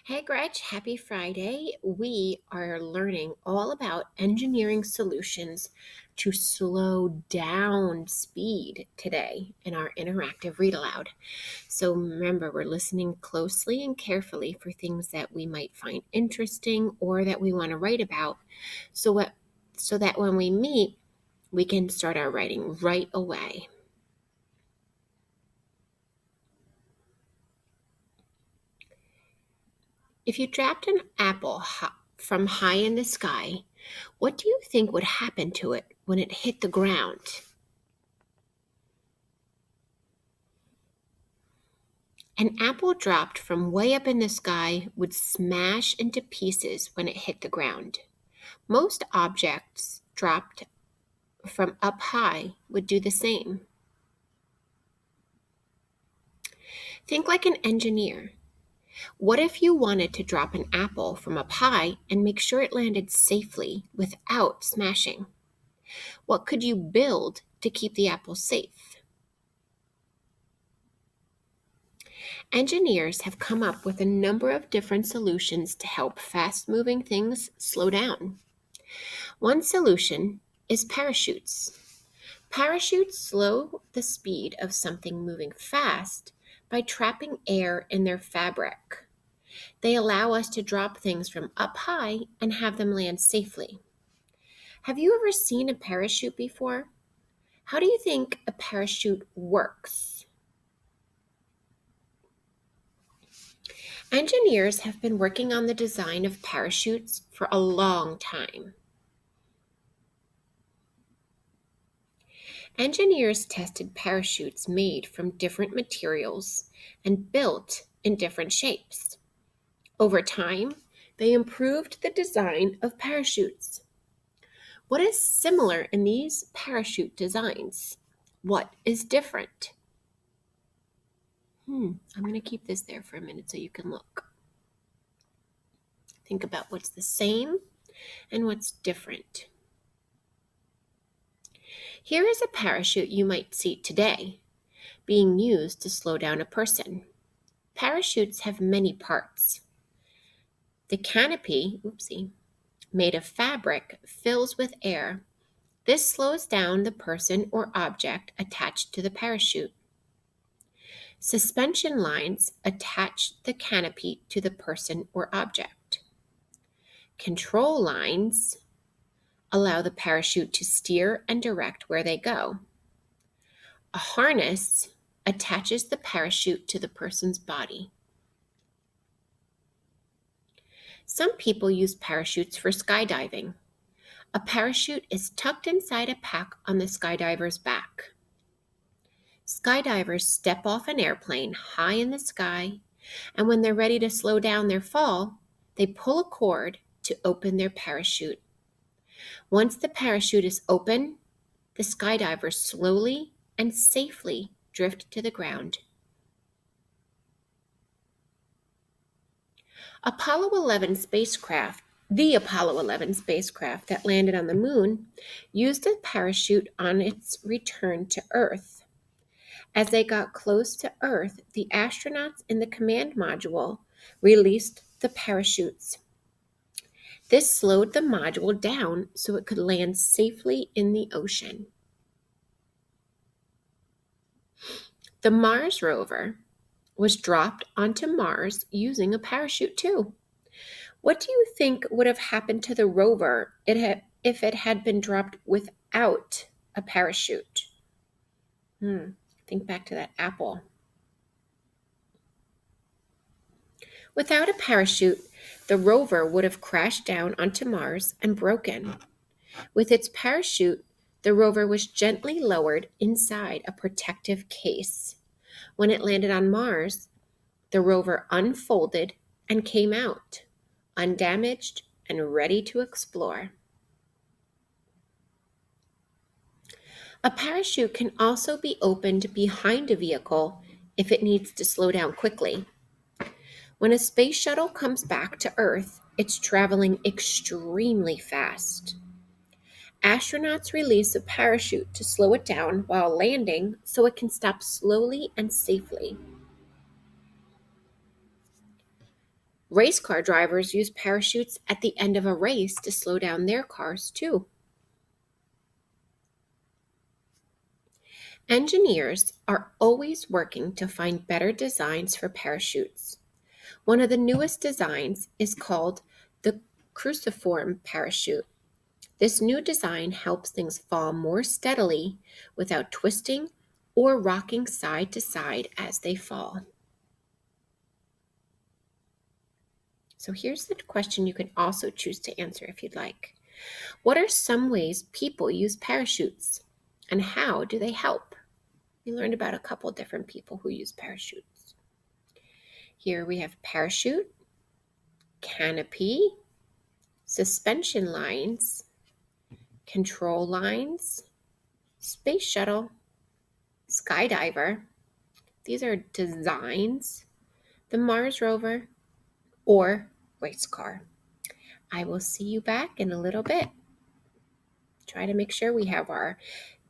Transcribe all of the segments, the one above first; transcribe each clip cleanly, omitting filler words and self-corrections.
Hey Gretch, happy Friday. We are learning all about engineering solutions to slow down speed today in our interactive read aloud. So remember, we're listening closely and carefully for things that we might find interesting or that we want to write about so what so that when we meet, we can start our writing right away. If you dropped an apple from high in the sky, what do you think would happen to it when it hit the ground? An apple dropped from way up in the sky would smash into pieces when it hit the ground. Most objects dropped from up high would do the same. Think like an engineer. What if you wanted to drop an apple from up high and make sure it landed safely without smashing? What could you build to keep the apple safe? Engineers have come up with a number of different solutions to help fast moving things slow down. One solution is parachutes. Parachutes slow the speed of something moving fast by trapping air in their fabric. They allow us to drop things from up high and have them land safely. Have you ever seen a parachute before? How do you think a parachute works? Engineers have been working on the design of parachutes for a long time. Engineers tested parachutes made from different materials and built in different shapes. Over time, they improved the design of parachutes. What is similar in these parachute designs? What is different? I'm going to keep this there for a minute so you can look. Think about what's the same and what's different. Here is a parachute you might see today, being used to slow down a person. Parachutes have many parts. The canopy, made of fabric, fills with air. This slows down the person or object attached to the parachute. Suspension lines attach the canopy to the person or object. Control lines allow the parachute to steer and direct where they go. A harness attaches the parachute to the person's body. Some people use parachutes for skydiving. A parachute is tucked inside a pack on the skydiver's back. Skydivers step off an airplane high in the sky, and when they're ready to slow down their fall, they pull a cord to open their parachute. Once the parachute is open, the skydivers slowly and safely drift to the ground. The Apollo 11 spacecraft that landed on the moon, used a parachute on its return to Earth. As they got close to Earth, the astronauts in the command module released the parachutes. This slowed the module down so it could land safely in the ocean. The Mars rover was dropped onto Mars using a parachute too. What do you think would have happened to the rover if it had been dropped without a parachute? Think back to that apple. Without a parachute, the rover would have crashed down onto Mars and broken. With its parachute, the rover was gently lowered inside a protective case. When it landed on Mars, the rover unfolded and came out, undamaged and ready to explore. A parachute can also be opened behind a vehicle if it needs to slow down quickly. When a space shuttle comes back to Earth, it's traveling extremely fast. Astronauts release a parachute to slow it down while landing so it can stop slowly and safely. Race car drivers use parachutes at the end of a race to slow down their cars, too. Engineers are always working to find better designs for parachutes. One of the newest designs is called the cruciform parachute. This new design helps things fall more steadily without twisting or rocking side to side as they fall. So here's the question you can also choose to answer if you'd like. What are some ways people use parachutes, and how do they help? We learned about a couple different people who use parachutes. Here we have parachute, canopy, suspension lines, control lines, space shuttle, skydiver. These are designs, the Mars rover, or race car. I will see you back in a little bit. Try to make sure we have our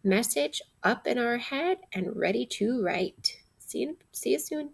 message up in our head and ready to write. See you soon.